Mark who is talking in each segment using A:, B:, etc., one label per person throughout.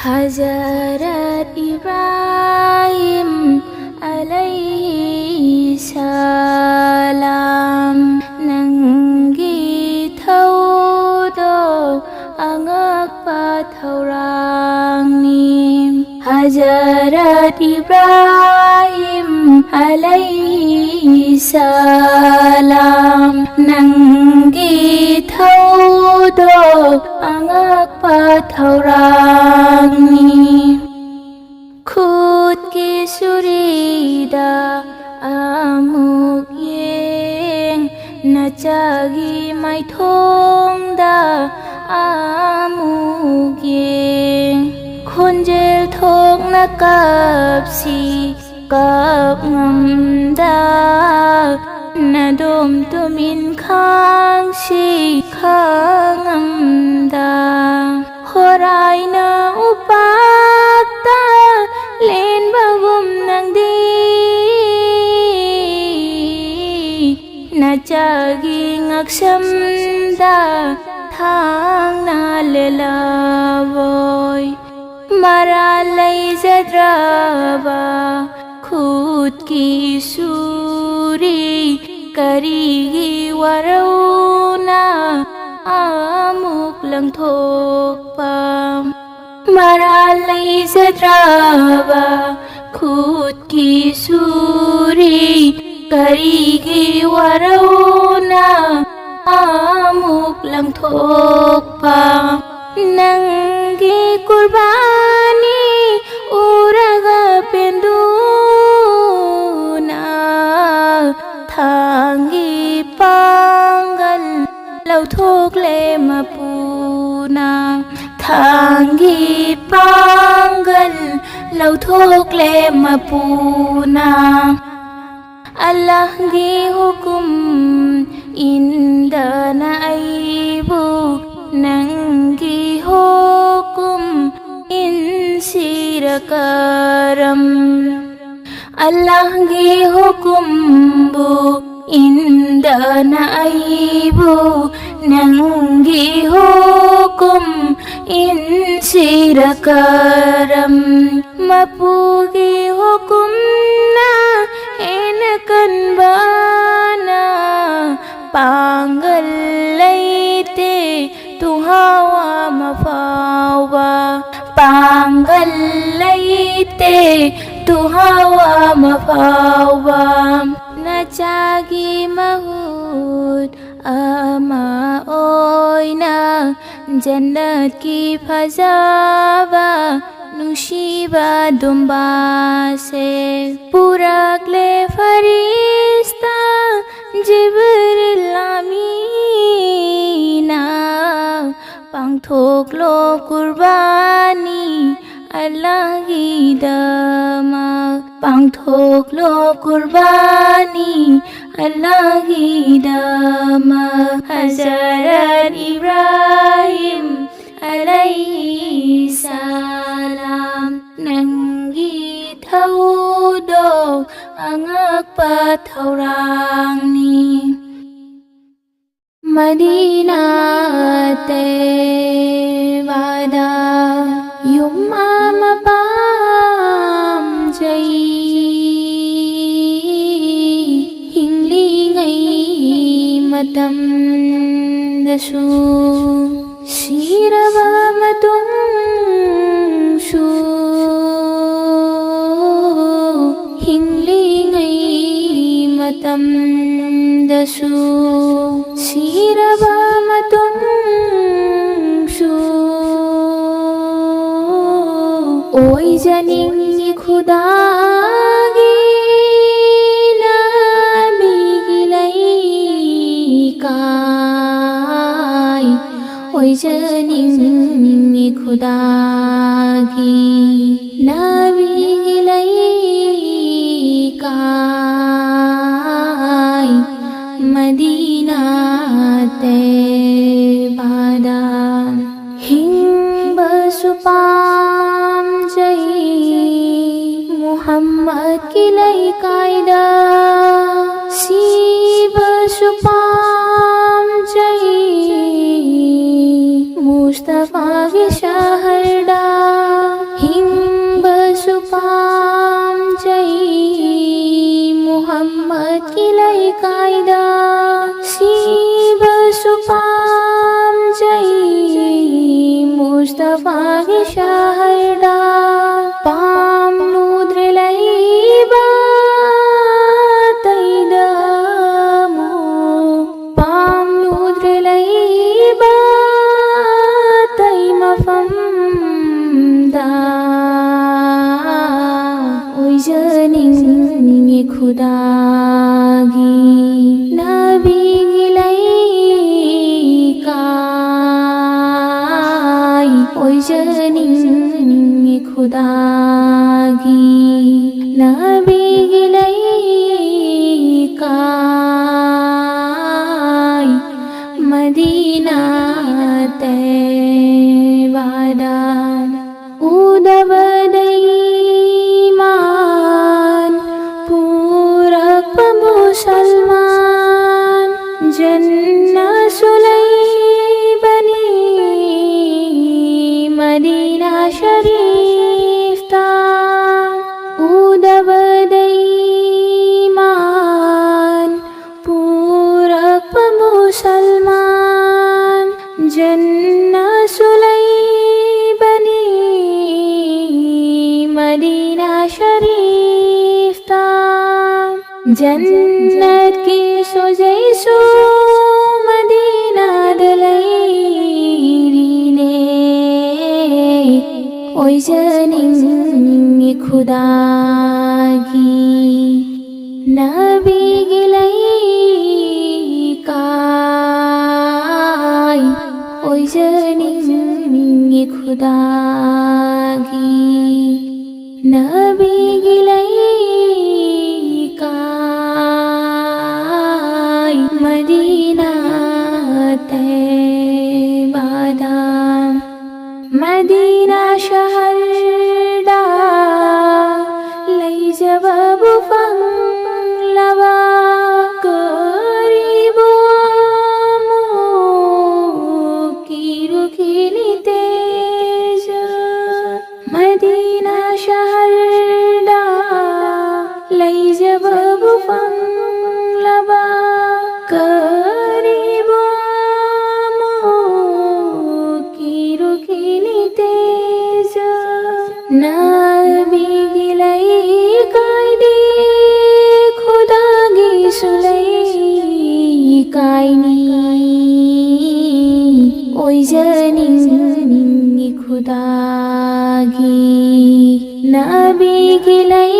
A: Hazrat Ibrahim alaihi salam Nanggi thaudo angak pathaurangnim Hazrat Ibrahim alaihi salam Nanggi thaudo angak pathaurangnim Khut ki surida amuk yeng Nachagi mai thong da amuk yeng Khonjel thok na kap si kap ngam da Na dom tumin khang si khang ngam da Horai na upakta len bagum nang di Na jagi ngaksam da thang na lelavoy Maralay zadraba khut ki suri karigi warauna amuk lang thok pam Maralay zadraba khut ki suri karigi warauna amuk lang thok pam Nanggi kurbani uraga penduna Thangi panggal lau thok le mapuna Thangi panggal lau thok le mapuna Allah gi hukum indana aibu Nanggi hukum insirakaram Allah gi hukum bu indana aibu Nanggi hukum insirakaram Mapugi hukum na enakan bana Panggal laite tu hawa mafawa Panggal laite tu hawa mafawa Nachagi mahud ama oina Jannat ki fazaba nushiba dumba se Purakle farista Jibril amina Pangthok lo kurbani Allah gi dama Pangthok lo kurbani Allah gi dama Hazrat Ibrahim alaihi salam Nanggi thaudo angak pathaurangni Madina te wada yumma mapam jai Hingli ngai matam dasu Shirava matum shu Hingli ngai matam dasu Shirava matum shu Oi janingi khuda gi nabi gilai kai Oi janingi khuda gi nabi gilai kai Madina te bada hing basupam jai Muhammad kilai kaida si basupam jai Mustafa ki shaharda shaharda pam nudrilaiba taidamu pam nudrilaiba taimafamda oijaning khudagi nabi oijaning khudagi nabi gilai kai madina tebadan udabadai man purak pemusalman jannah sulai Madina Sharif ta udabadai man purak pemusalman Jannah Sulai bani Madina Sharif ta Jannat ki sojaisu Madina dalai oijaning khudagi nabi gilai kai oijaning khudagi nabi gilai kai madina tebadan Madina shaharda lai jawabu fanglawa karibu amu kirukini teja Madina shaharda lai jawabu fanglawa karibu nabi gilai kaide khudagi sulai kaini oijaning khudagi nabi gilai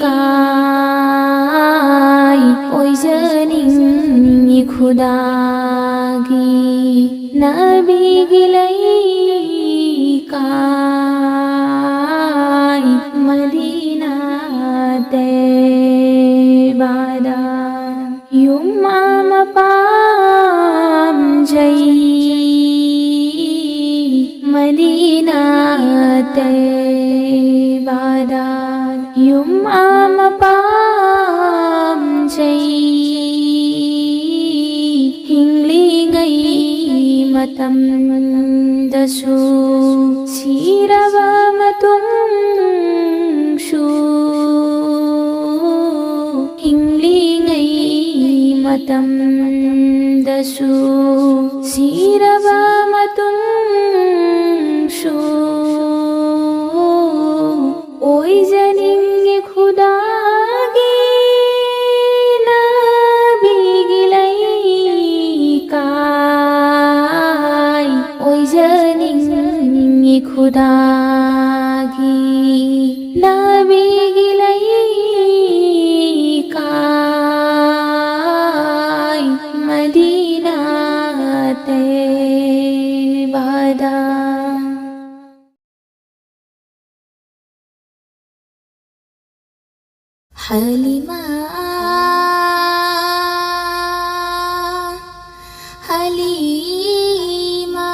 A: kai oijaning khudagi nabi gilai kai Madina tebadan yumma pam jai Madina tebadan yumma pam jai hinglingai matam dasu siraba matung shu hinglingai matam dasu siraba matung shu oijaning khudagi nabi gilai kai oijaning khudagi nabi gilai kai Madina tebadan Halimah Halima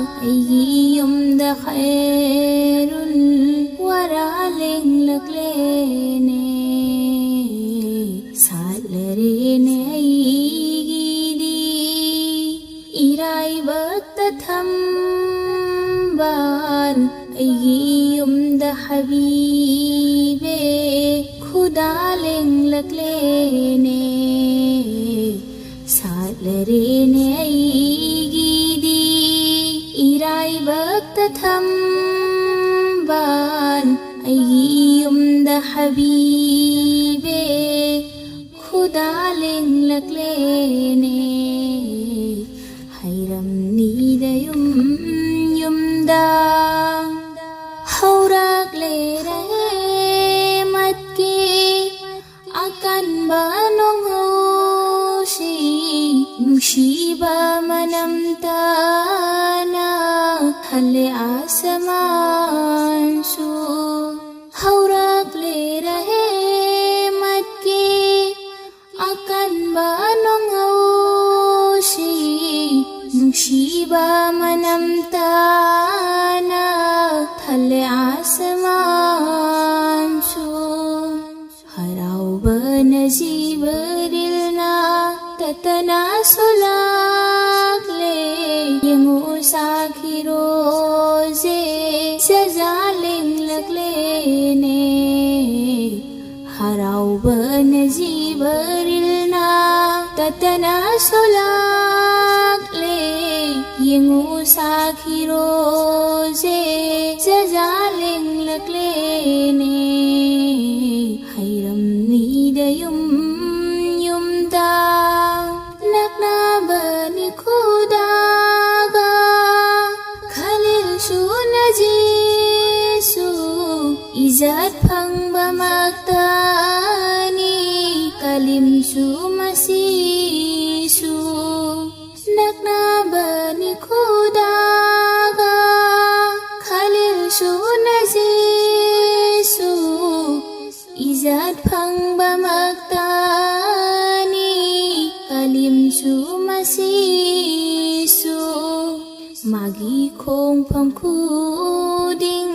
A: ꯑꯩꯒꯤ ꯌꯨꯝꯗ ꯈꯩꯔꯨꯜ ꯋꯥꯔꯥ ꯂꯦꯡꯂꯛꯂꯦꯅꯦ ꯁꯥꯠꯂꯔꯦꯅꯦ ꯑꯩꯒꯤꯗꯤ ꯏꯔꯥꯏꯕꯛꯇ ꯊꯝꯕꯥꯜ ꯑꯩꯒꯤ ꯌꯨꯝꯗ ꯍꯕꯤꯕꯦ ꯈꯨꯗꯥ ꯂꯦꯡꯂꯛꯂꯦꯅꯦ ꯁꯥꯠꯂꯔꯦꯅꯦ ꯑꯩꯒꯤꯗꯤ ꯏꯔꯥꯏꯕꯛꯇ ꯊꯝꯕꯥꯜ ꯑꯩꯒꯤ ꯌꯨꯝꯗ ꯍꯕꯤꯕꯦ ꯈꯨꯗꯥ ꯂꯦꯡꯂꯛꯂꯦꯅꯦ ꯍꯩꯔꯝꯅꯤꯗ ꯌꯨꯝ ꯌꯨꯝꯗ ꯍꯧꯔꯛꯂꯦꯔꯦ ꯃꯠꯀꯤ ꯑꯀꯟꯕ ꯅꯣꯡꯍꯧꯁꯤ ꯅꯨꯡꯁꯤꯕ ꯃꯅꯝꯇꯅ ꯍꯜꯂꯦ ꯑꯁꯃꯥꯟꯁꯨ ꯍꯧꯔꯛꯂꯦꯔꯦ ꯃꯠꯀꯤ ꯑꯀꯟꯕ ꯅꯣꯡꯍꯧꯁꯤ ꯅꯨꯡꯁꯤꯕ ꯃꯅꯝꯇꯅ ꯍꯜꯂꯦ ꯑꯁꯃꯥꯟꯁꯨ ꯍꯔꯥꯎꯕꯅ ꯖꯤꯕꯔꯤꯜꯅ ꯇꯇꯅ ꯁꯣꯂꯛꯂꯦ ꯌꯦꯡꯉꯨ ꯁꯥꯈꯤꯔꯣꯖꯦ ꯁꯖꯥ ꯂꯦꯡꯂꯛꯂꯦꯅꯦ ꯍꯔꯥꯎꯕꯅ ꯖꯤꯕꯔꯤꯜꯅ ꯇꯇꯅ ꯁꯣꯂꯛꯂꯦ ꯌꯦꯡꯉꯨ ꯁꯥꯈꯤꯔꯣꯖꯦ ꯁꯖꯥ ꯂꯦꯡꯂꯛꯂꯦꯅꯦ ꯍꯩꯔꯝꯅꯤꯗ ꯌꯨꯝ ꯌꯨꯝꯗ ꯅꯛꯅꯕꯅꯤ ꯈꯨꯗꯥꯒ ꯈꯂꯤꯜꯁꯨ ꯅꯖꯤꯁꯨ 이잣 ꯐꯪꯕꯃꯛꯇꯅꯤ ꯀꯂꯤꯝꯁꯨ ꯃꯁꯤꯁꯨ ꯅꯛꯅꯕꯅꯤ ꯈꯨꯗꯥꯒ ꯈꯂꯤꯜꯁꯨ ꯅꯖꯤꯁꯨ 이잣 ꯐꯪꯕꯃꯛꯇꯅꯤ ꯀꯂꯤꯝꯁꯨ ꯃꯁꯤꯁꯨ ꯃꯥꯒꯤ ꯈꯣꯡꯐꯝ ꯈꯨꯗꯤꯡ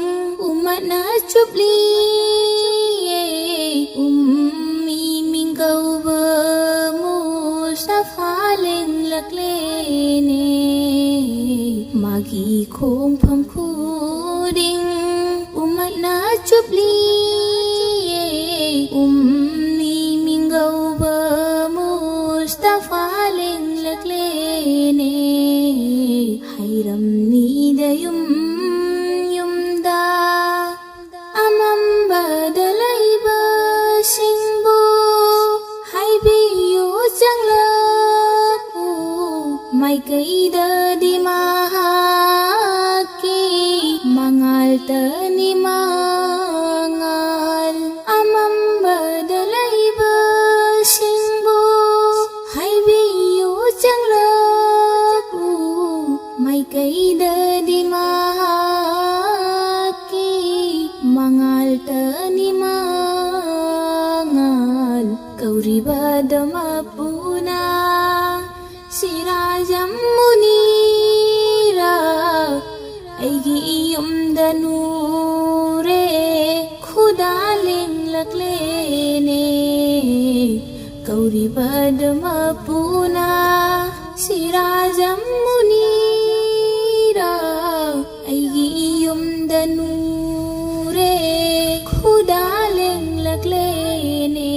A: ꯎꯃꯠꯅ ꯆꯨꯞꯂꯤꯌꯦ ꯎꯝꯃꯤ ꯃꯤꯡꯒꯧꯕ ꯃꯨꯁꯇꯐꯥ ꯂꯦꯡꯂꯛꯂꯦꯅꯦ ꯃꯥꯒꯤ ꯈꯣꯡꯐꯝ ꯈꯨꯗꯤꯡ ꯎꯃꯠꯅ ꯆꯨꯞꯂꯤꯌꯦ ꯎꯝꯃꯤ ꯃꯤꯡꯒꯧꯕ ꯃꯨꯁꯇꯐꯥ ꯂꯦꯡꯂꯛꯂꯦꯅꯦ ꯍꯩꯔꯝꯅꯤꯗ ꯌꯨꯝ ꯌꯨꯝꯗ ꯑꯃꯝꯕꯗ ꯂꯩꯕꯁꯤꯡꯕꯨ ꯍꯥꯏꯕꯤꯌꯨ ꯆꯪꯂꯛꯎ ꯃꯥꯏꯀꯩꯗꯗꯤ ꯃꯍꯥꯛꯀꯤ ꯃꯉꯥꯜꯇꯅꯤ ꯃꯉꯥꯜ ꯑꯃꯝꯕꯗ ꯂꯩꯕꯁꯤꯡꯕꯨ ꯍꯥꯏꯕꯤꯌꯨ ꯆꯪꯂꯛꯎ ꯃꯥꯏꯀꯩꯗꯗꯤ ꯃꯍꯥꯛꯀꯤ ꯃꯉꯥꯜꯇꯅꯤ ꯃꯉꯥꯜ ꯀꯧꯔꯤꯕꯗ ꯃꯄꯨꯅ ꯁꯤꯔꯥꯖꯝ ꯃꯨꯅꯤꯔ ꯑꯩꯒꯤ ꯌꯨꯝꯗ ꯅꯨꯔꯦ ꯈꯨꯗꯥ ꯂꯦꯡꯂꯛꯂꯦꯅꯦ ꯀꯧꯔꯤꯕꯗ ꯃꯄꯨꯅ ꯁꯤꯔꯥꯖꯝ ꯃꯨꯅꯤꯔ ꯑꯩꯒꯤ ꯌꯨꯝꯗ ꯅꯨꯔꯦ ꯈꯨꯗꯥ ꯂꯦꯡꯂꯛꯂꯦꯅꯦ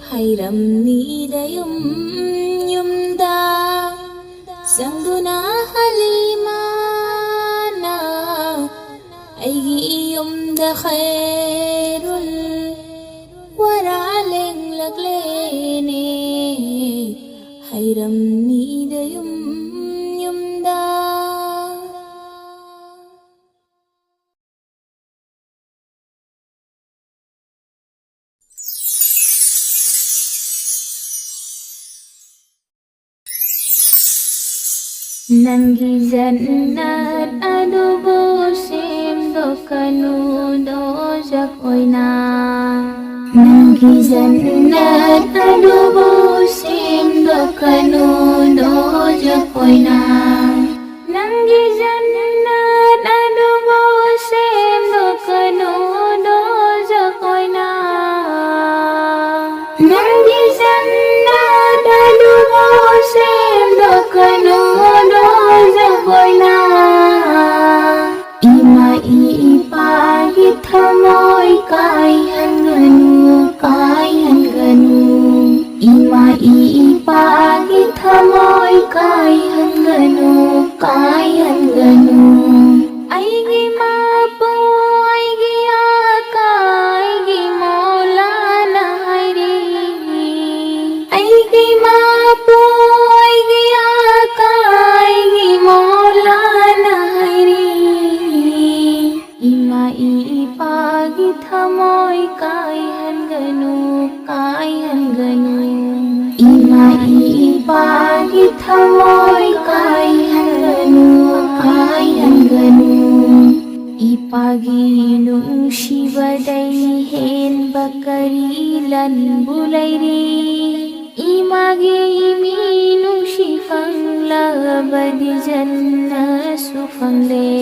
A: ꯍꯩꯔꯝꯅꯤꯗ ꯌꯨꯝ ꯌꯨꯝꯗ ꯆꯪꯗꯨꯅ ꯍꯂꯤꯃꯥꯅ ꯑꯩꯒꯤ ꯌꯨꯝꯗ ꯈꯩꯔꯨꯜ ꯋꯥꯔꯥ ꯂꯦꯡꯂꯛꯂꯦꯅꯦ ꯍꯩꯔꯝꯅꯤꯗ ꯌꯨꯝ ꯌꯨꯝꯗ ꯅꯪꯒꯤ ꯖꯟꯅꯠ ꯑꯗꯨꯕꯨ ꯁꯦꯝꯗꯣꯛꯀꯅꯨ ꯗꯣꯖꯈ ꯑꯣꯏꯅ ꯅꯪꯒꯤ ꯖꯟꯅꯠ ꯑꯗꯨꯕꯨ ꯁꯦꯝꯗꯣꯛꯀꯅꯨ ꯗꯣꯖꯈ ꯑꯣꯏꯅ Nanggi jannat adu bosim dokanu doja koina. Nanggi jannat adu bosim dokanu doja koina. Ima ipagi thamoy kayan ganu. Ima ipagi thamoy kayan ganu. Aigi mapu aigi aka aigi maulana hairi. Aigi mapu aigi aka aigi maulana hairi. Ima ipagi thamoy kayan ganu. Ima ipagi thamoy kayan ganu. Ipagi nungsibadai hen bakarilan bulairi. Imagi minung sifang labadi janna sufangle.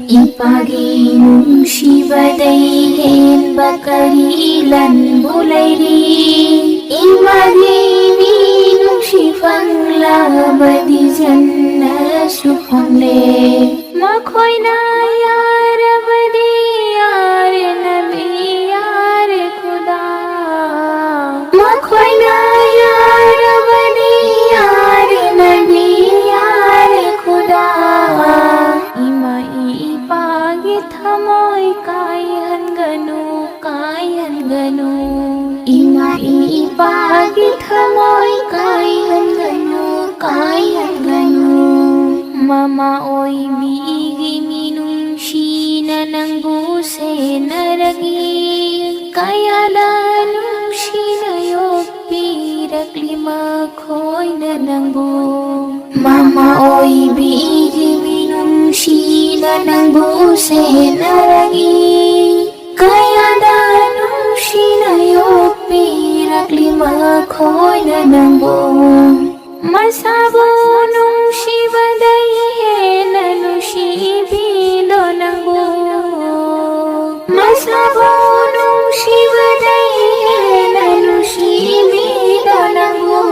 A: Ipagi nungsibadai hen bakarilan bulairi. Imagi minung sifang labadi janna sufangle. Makhoi na yaar abadi yaar nabi yaar khuda. Makhoi na yaar abadi yaar nabi yaar khuda. Ima ipagi thamoy kayan ganu. Ima ipagi thamoy kayan ganu. Mama oi bigi minung shina nang buse naragi. Kaya lanung shina yok pirak lima khoi na nang bu. Mama oi bigi minung shina nang buse naragi. Kaya lanung shina yok pirak lima khoi na nang bu. Masabo nung shibadai nanu shibido nangbu. Masabo nung shibadai nanu shibido nangbu.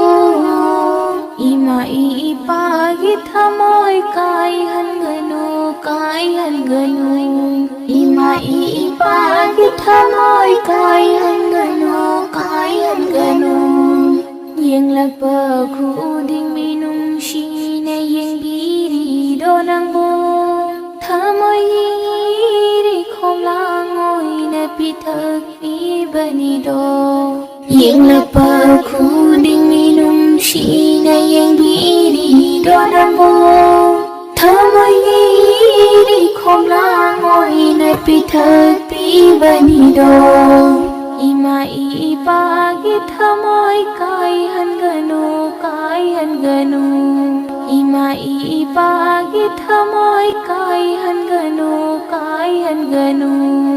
A: Ima ipagi thamoy kayan ganu. Ima ipagi thamoy kayan ganu. Yang lagpa khuding minung shina yang biri do nangbo. Thamoy iri khom langoy na pitak ibani do. Yang lagpa khuding minung shina yang biri do nangbo. Thamoy iri khom langoy na pitak ibani do. Ima ipagi thamoy kayan ganu. Ima ipagi thamoy kayan ganu.